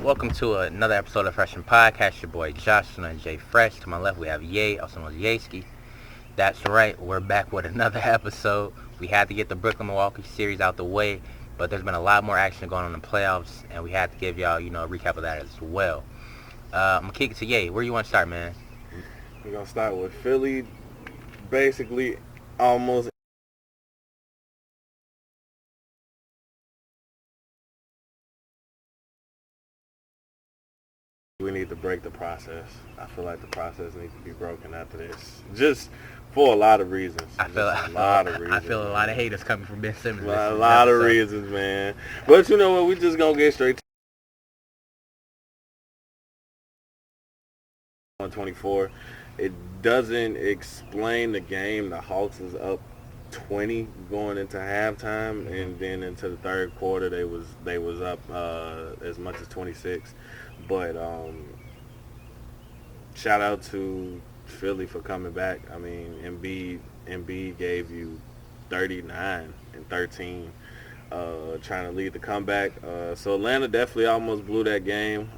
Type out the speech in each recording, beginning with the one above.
Welcome to another episode of Freshman Podcast. Your boy Josh and Jay Fresh. To my left, we have Ye, also known as Yeski. That's right, we're back with another episode. We had to get the Brooklyn Milwaukee series out the way, but there's been a lot more action going on in the playoffs, and we had to give y'all, a recap of that as well. I'm gonna kick it to Ye. Where you want to start, man? We're gonna start with Philly. Basically, almost. We need to break the process. I feel like the process needs to be broken after this, just for a lot of reasons. I feel a lot of haters coming from Ben Simmons. A lot of reasons, man. But you know what? We just gonna get straight to 124. It doesn't explain the game. The Hawks is up 20 going into halftime, and then into the third quarter they was up as much as 26. But shout out to Philly for coming back. I mean, Embiid gave you 39 and 13, trying to lead the comeback. So Atlanta definitely almost blew that game.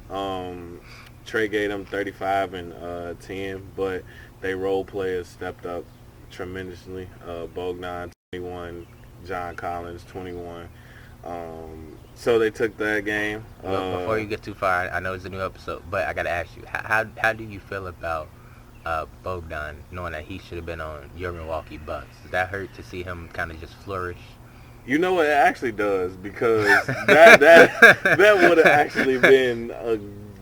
Trey gave them 35 and 10, but they role players stepped up tremendously. Bogdan 21, John Collins 21. So they took that game. Before you get too far, I know it's a new episode, but I gotta ask you, how do you feel about Bogdan, knowing that he should have been on your Milwaukee Bucks? Does that hurt to see him kind of just flourish? You know what, it actually does, because that would have actually been a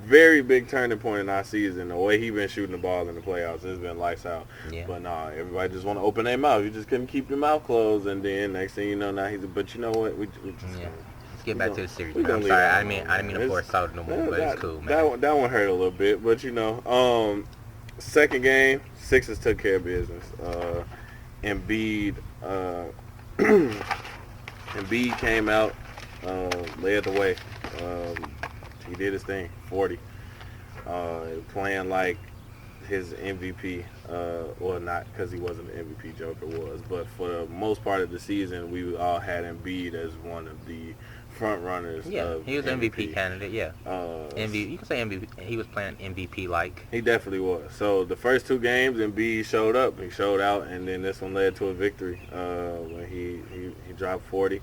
very big turning point in our season. The way he been shooting the ball in the playoffs, it's been lights out. Yeah. But nah, everybody just want to open their mouth. You just couldn't keep your mouth closed, and then next thing you know, now he's. But you know what? We just. Yeah. Let's get back to the series, man. I'm sorry, I didn't mean to pour salt no more, but it's cool, man. That one hurt a little bit, but second game, Sixers took care of business. Embiid came out, led the way. He did his thing, 40. Playing like his MVP. Well, not because he wasn't an MVP, Joker was. But for the most part of the season, we all had Embiid as one of the front runners. Yeah, he was an MVP candidate, yeah. You can say MVP. He was playing MVP-like. He definitely was. So the first two games, Embiid showed up. He showed out, and then this one led to a victory when he dropped 40.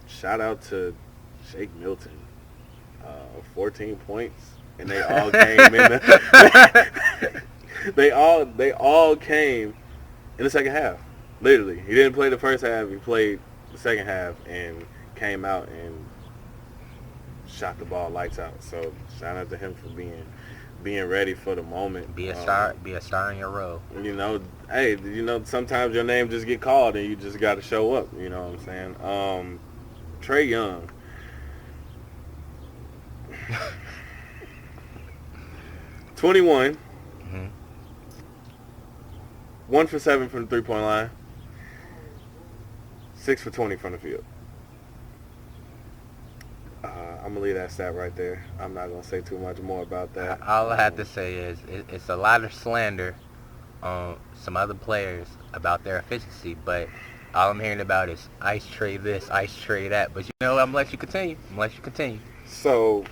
Shout out to Shake Milton. 14 points, and they all came in. They all came in the second half. Literally, he didn't play the first half. He played the second half and came out and shot the ball lights out. So shout out to him for being ready for the moment. Be a star in your role. Hey, sometimes your name just get called and you just got to show up. You know what I'm saying? Trae Young. 21. Mm-hmm. 1 for 7 from the 3-point line. 6 for 20 from the field. I'm going to leave that stat right there. I'm not going to say too much more about that. All I have to say is it's a lot of slander on some other players about their efficiency, but all I'm hearing about is ice tray this, ice tray that. But I'm going to let you continue. So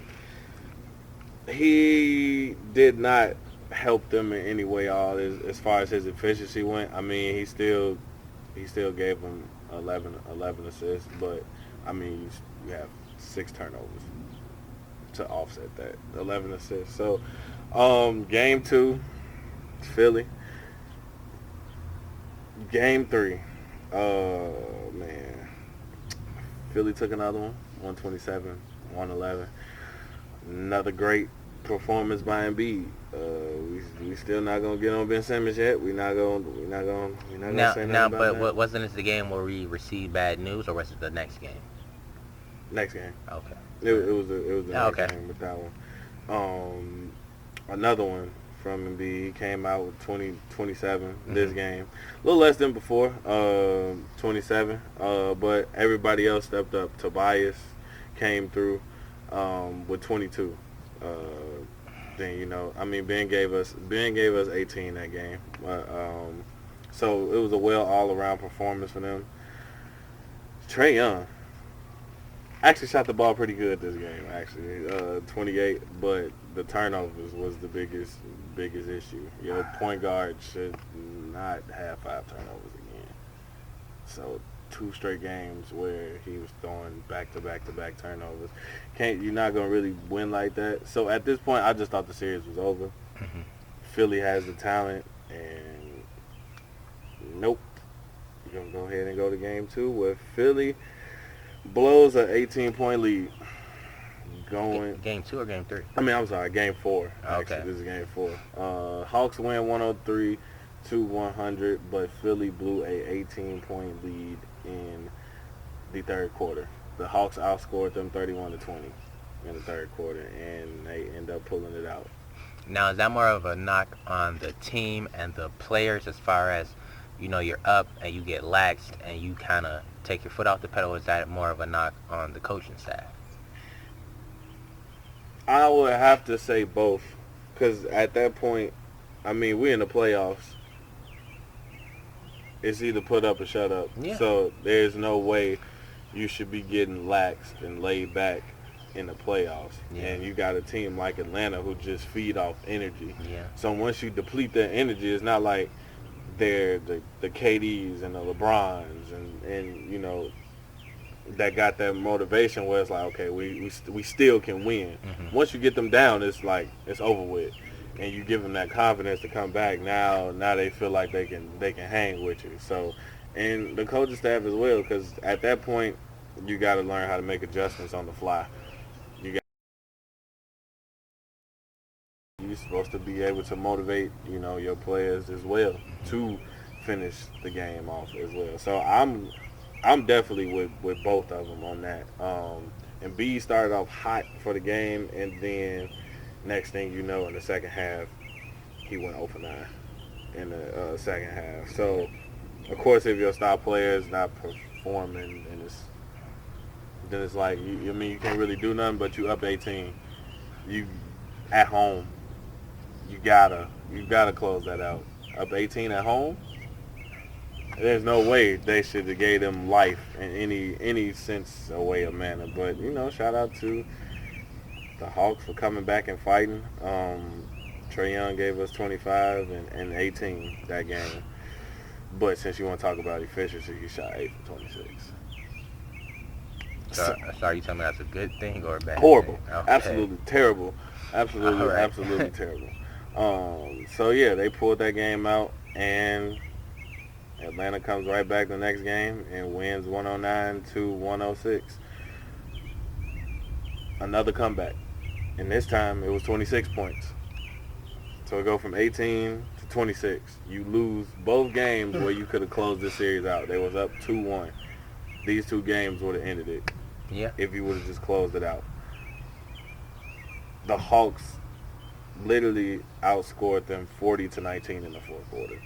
he did not help them in any way as far as his efficiency went. I mean, he still gave them 11 assists, but I mean, you have 6 turnovers to offset that 11 assists. So game 2, Philly. Game 3, man, Philly took another one, 127, 111. Another great performance by Embiid. We still not gonna get on Ben Simmons yet. We're not gonna say nothing about but that. wasn't this the game where we received bad news, or was it the next game? Next game. Okay. It was the next okay. game with that one. Another one from Embiid. He came out with 27 this game. A little less than before, 27. But everybody else stepped up. Tobias came through with 22. Then Ben gave us 18 that game. So it was a all around performance for them. Trae Young. Actually shot the ball pretty good this game, actually. 28, but the turnovers was the biggest issue. Your point guard should not have 5 turnovers again. So 2 straight games where he was throwing back-to-back turnovers. You're not going to really win like that. So at this point, I just thought the series was over. Mhm. Philly has the talent, and nope. You're going to go ahead and go to game 2 where Philly blows an 18-point lead. Game 2 or game 3? I'm sorry, game 4. Okay. Actually, this is game 4. Hawks win 103-100, but Philly blew a 18-point lead in the third quarter. The Hawks outscored them 31-20 in the third quarter, and they end up pulling it out. Now, is that more of a knock on the team and the players as far as, you're up and you get laxed and you kind of take your foot off the pedal? Or is that more of a knock on the coaching staff? I would have to say both, because at that point, we're in the playoffs. It's either put up or shut up. Yeah. So there's no way you should be getting laxed and laid back in the playoffs. Yeah. And you got a team like Atlanta who just feed off energy. Yeah. So once you deplete their energy, it's not like they're the KDs and the LeBrons and that got that motivation where it's like, okay, we still can win. Mhm. Once you get them down, it's like it's over with, and you give them that confidence to come back. Now they feel like they can hang with you. So, and the coaching staff as well, because at that point, you got to learn how to make adjustments on the fly. You're supposed to be able to motivate, your players as well to finish the game off as well. So I'm definitely with both of them on that. And B started off hot for the game, and then next thing you know, in the second half, he went 0 for 9 in the second half. So, of course, if your star player is not performing, then it's like you can't really do nothing. But you up 18, you at home, you gotta close that out. Up 18 at home. There's no way they should have gave them life in any sense or way or manner. But, shout out to the Hawks for coming back and fighting. Trae Young gave us 25 and 18 that game. But since you want to talk about efficiency, he shot 8 for 26. So you telling me that's a good thing or a bad Horrible. thing? Okay. Absolutely terrible. Absolutely, All right. absolutely terrible. So, yeah, they pulled that game out, and Atlanta comes right back the next game and wins 109-106. Another comeback. And this time it was 26 points. So it go from 18 to 26. You lose both games where you could have closed this series out. They was up 2-1. These 2 games would have ended it. Yeah. If you would have just closed it out. The Hawks literally outscored them 40-19 in the fourth quarter.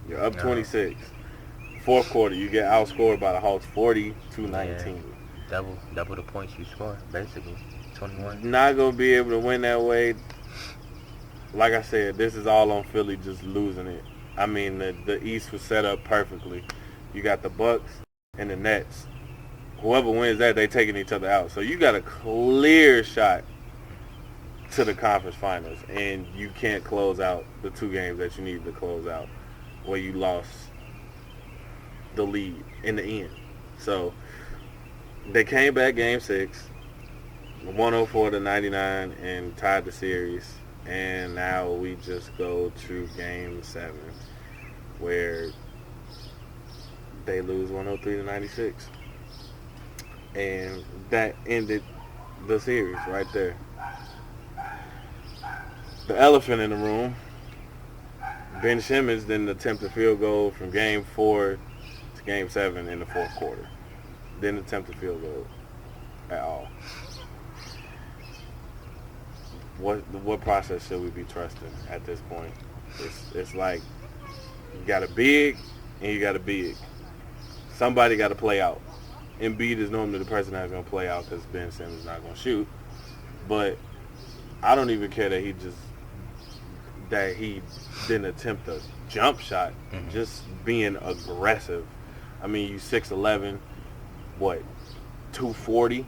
You're up 26. Fourth quarter, you get outscored by the Hawks 40-19. Yeah. Double the points you score, basically. 21. Not going to be able to win that way. Like I said, this is all on Philly just losing it. The East was set up perfectly. You got the Bucks and the Nets. Whoever wins that, they taking each other out. So you got a clear shot to the conference finals, and you can't close out the 2 games that you need to close out where you lost the lead in the end. So they came back game 6, 104-99, and tied the series. And now we just go to game 7 where they lose 103-96. And that ended the series right there. The elephant in the room, Ben Simmons didn't attempt a field goal from game 4 to game 7 in the fourth quarter. Didn't attempt a field goal at all. What process should we be trusting at this point? It's like you got a big and you got a big. Somebody got to play out. Embiid is normally the person that's going to play out because Ben Simmons is not going to shoot. But I don't even care that he didn't attempt a jump shot. Mm-hmm. Just being aggressive. You 6'11", what, 240,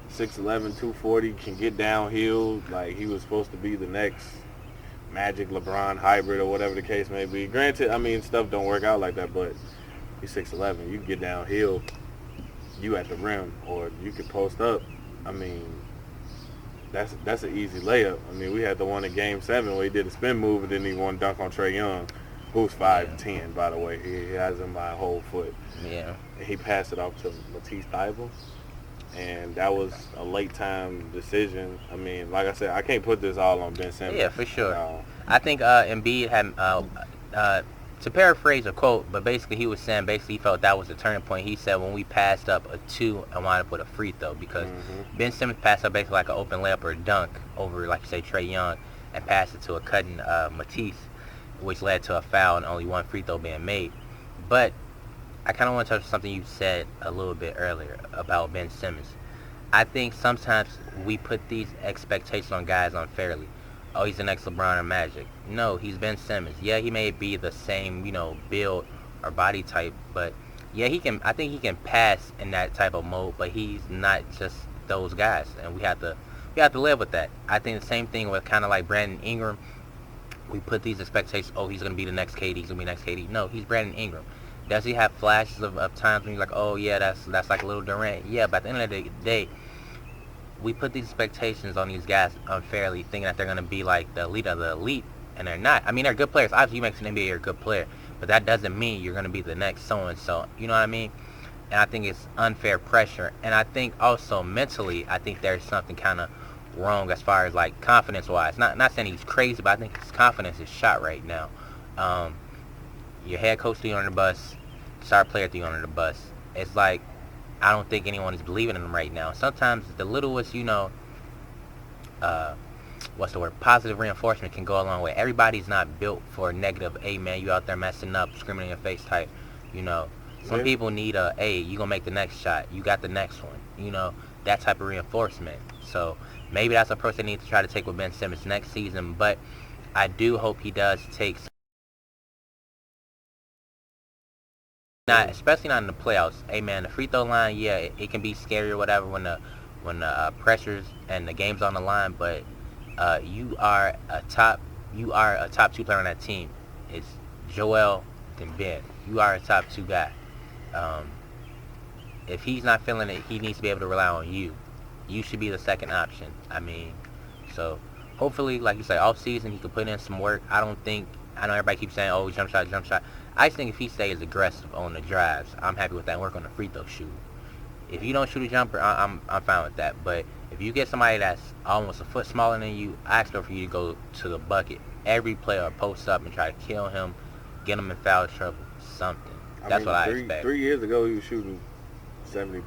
6'11", 240, can get downhill. Like, he was supposed to be the next Magic LeBron hybrid or whatever the case may be. Granted, I mean, stuff don't work out like that, but he's 6'11". You can get downhill, you at the rim, or you could post up. I mean, that's an easy layup. I mean, we had the one in Game 7 where he did a spin move and then he won dunk on Trae Young, who's 5'10", by the way. He has him by a whole foot. Yeah. And he passed it off to Matisse Thybulle, and that was a late time decision. I mean, like I said, I can't put this all on Ben Simmons. Yeah, for sure. I think Embiid had, to paraphrase a quote, but basically he was saying he felt that was the turning point. He said when we passed up a 2 and wound up with a free throw, because Ben Simmons passed up basically like an open layup or a dunk over, like you say, Trae Young, and passed it to a cutting Matisse, which led to a foul and only one free throw being made. But I kind of want to touch on something you said a little bit earlier about Ben Simmons. I think sometimes we put these expectations on guys unfairly. Oh, he's the next LeBron or Magic. No, he's Ben Simmons. Yeah, he may be the same, build or body type, but yeah, I think he can pass in that type of mode, but he's not just those guys, and we have to live with that. I think the same thing with kind of like Brandon Ingram. We put these expectations, oh, he's going to be the next KD, he's going to be the next KD. No, he's Brandon Ingram. Does he have flashes of times when you're like, oh, yeah, that's like a little Durant? Yeah, but at the end of the day, we put these expectations on these guys unfairly, thinking that they're going to be like the elite of the elite, and they're not. I mean, they're good players. Obviously, you make an NBA, you're a good player, but that doesn't mean you're going to be the next so-and-so. You know what I mean? And I think it's unfair pressure. And I think also mentally, I think there's something kind of wrong as far as like confidence-wise. Not saying he's crazy, but I think his confidence is shot right now. Your head coach threw you under the bus, star player threw you under the bus. It's like, I don't think anyone is believing in him right now. Sometimes the littlest, positive reinforcement can go a long way. Everybody's not built for a negative, hey man, you out there messing up, screaming in your face type, Some people need hey, you gonna make the next shot, you got the next one, that type of reinforcement. So maybe that's a approach they need to try to take with Ben Simmons next season, but I do hope he does take especially not in the playoffs. Hey man, the free throw line, yeah, it can be scary or whatever when the pressures and the game's on the line, but you are a top 2 player on that team. It's Joel and Ben. You are a top 2 guy. If he's not feeling it, he needs to be able to rely on you. You should be the second option. I mean, so hopefully, like you say, off season he could put in some work. I know everybody keeps saying, oh, jump shot. I just think if he stays aggressive on the drives, I'm happy with that, and work on the free throw shoot. If you don't shoot a jumper, I'm fine with that. But if you get somebody that's almost a foot smaller than you, I expect for you to go to the bucket. Every player post up and try to kill him, get him in foul trouble, something. That's what I expect. 3 years ago, he was shooting 70%.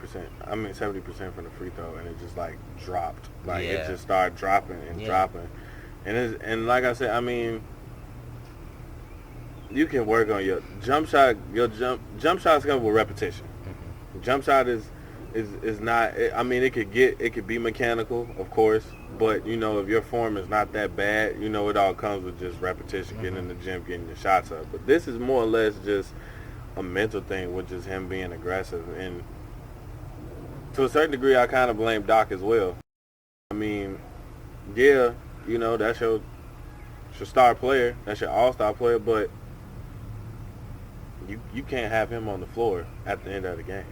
70% from the free throw, and it just like dropped. It just started dropping and dropping. And like I said, I mean, you can work on your jump shot. Your jump shots come with repetition. Mm-hmm. Jump shot is not. I mean, it could be mechanical, of course, but if your form is not that bad, it all comes with just repetition, getting in the gym, getting the shots up. But this is more or less just a mental thing, with just him being aggressive, and to a certain degree, I kind of blame Doc as well. I mean, yeah, that's your star player, that's your all-star player, but you can't have him on the floor at the end of the game.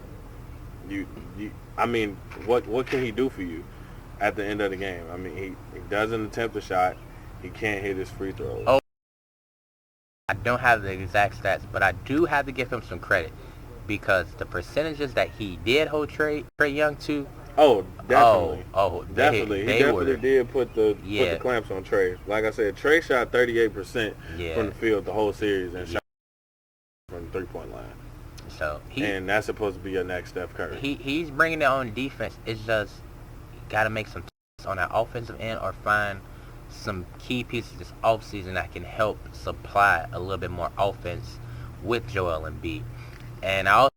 I mean, what can he do for you at the end of the game? I mean, he doesn't attempt a shot. He can't hit his free throws. Oh, I don't have the exact stats, but I do have to give him some credit, because the percentages that he did hold Trae Young to. Oh, definitely. Definitely. He definitely did put the clamps on Trae. Like I said, Trae shot 38% from the field the whole series and shot from the 3-point line. So and that's supposed to be your next Steph Curry. He's bringing it on defense. It's just got to make some on that offensive end, or find some key pieces this offseason that can help supply a little bit more offense with Joel Embiid. And I also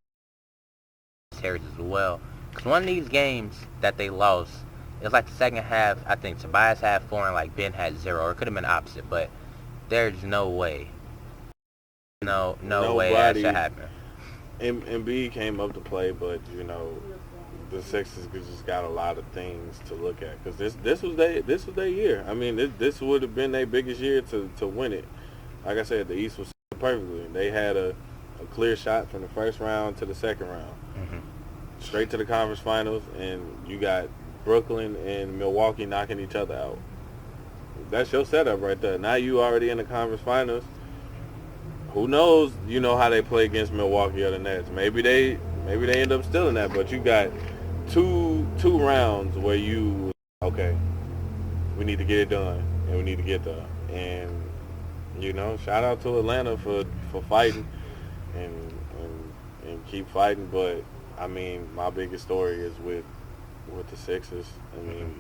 Harris as well, because one of these games that they lost, it was like the second half. I think Tobias had 4 and like Ben had 0, or it could have been opposite, but there's no way. No way that should happen. Embiid came up to play, but the Sixers just got a lot of things to look at because this was their year. I mean, this would have been their biggest year to win it. Like I said, the East was set perfectly. They had a clear shot from the first round to the second round, straight to the conference finals, and you got Brooklyn and Milwaukee knocking each other out. That's your setup right there. Now you already in the conference finals. Who knows? You know how they play against Milwaukee or the Nets. Maybe they end up stealing that, but you got two rounds where okay, we need to get it done, and we need to get there. And shout out to Atlanta for fighting and keep fighting. But I mean, my biggest story is with the Sixers. I mean,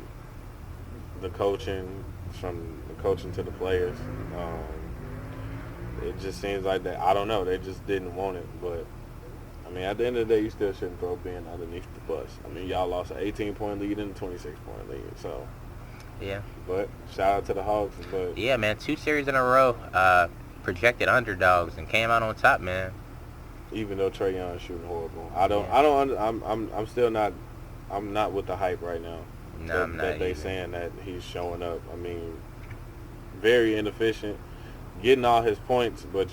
the coaching, from the coaching to the players. It just seems like that. I don't know. They just didn't want it. But I mean, at the end of the day, you still shouldn't throw Ben underneath the bus. I mean, y'all lost an 18-point lead and a 26-point lead. So yeah. But shout out to the Hawks. But yeah, man, 2 series in a row, projected underdogs and came out on top, man. Even though Trae Young is shooting horrible, I'm still not. I'm not with the hype right now. No, I'm not. That they saying that he's showing up. I mean, very inefficient, getting all his points, but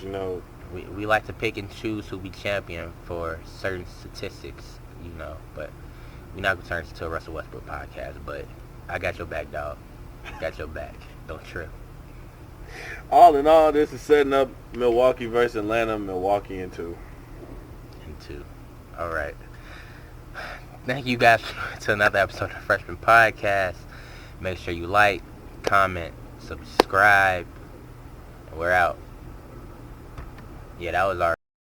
we like to pick and choose who we champion for certain statistics, but we're not gonna turn this into a Russell Westbrook podcast. But I got your back, dog. Got your back. Don't trip. All in all, this is setting up Milwaukee versus Atlanta. Milwaukee in 2. All right. Thank you guys to another episode of the Freshman Podcast. Make sure you like, comment, subscribe. We're out. Yeah, that was our